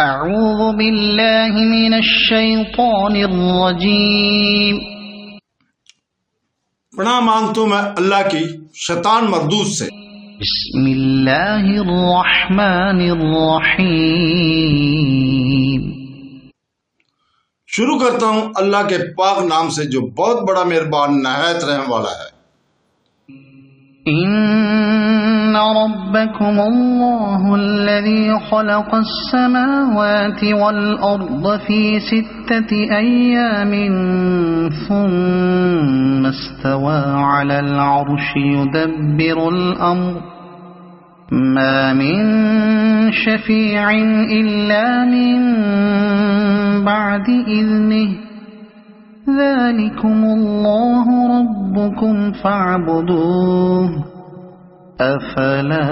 اعوذ باللہ من الشیطان الرجیم پناہ مانگتا ہوں میں اللہ کی شیطان مردود سے۔ بسم اللہ الرحمن الرحیم شروع کرتا ہوں اللہ کے پاک نام سے جو بہت بڑا مہربان نہایت رحم والا ہے۔ ان ربکم اللہ الذی خلق السماوات والارض فی 6 ایام ثم استوى على العرش يدبر الامر ما من شفیع الا من بعد اذنه ذلكم الله ربكم فاعبدوه افلا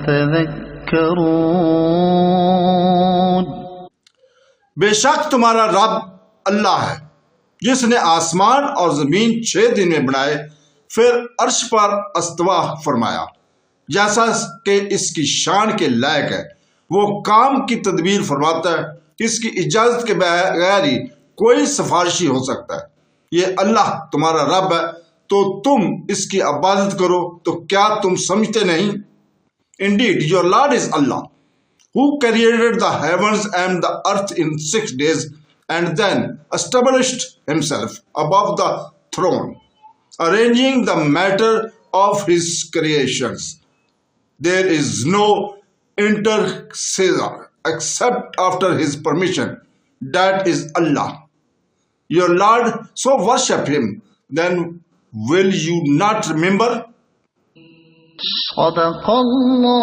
تذكرون۔ بے شک تمہارا رب اللہ ہے جس نے آسمان اور زمین 6 دن میں بنائے، پھر عرش پر استوا فرمایا جیسا کہ اس کی شان کے لائق ہے۔ وہ کام کی تدبیر فرماتا ہے، اس کی اجازت کے بغیر ہی کوئی سفارشی ہو سکتا ہے۔ یہ اللہ تمہارا رب ہے تو تم اس کی عبادت کرو، تو کیا تم سمجھتے نہیں؟ Indeed, your Lord is Allah, who created the heavens and the earth in 6 days and then established himself above the throne, arranging the matter of his creations. There is no intercessor except after his permission. That is Allah, your Lord, so worship him. Then will you not remember? صدق اللہ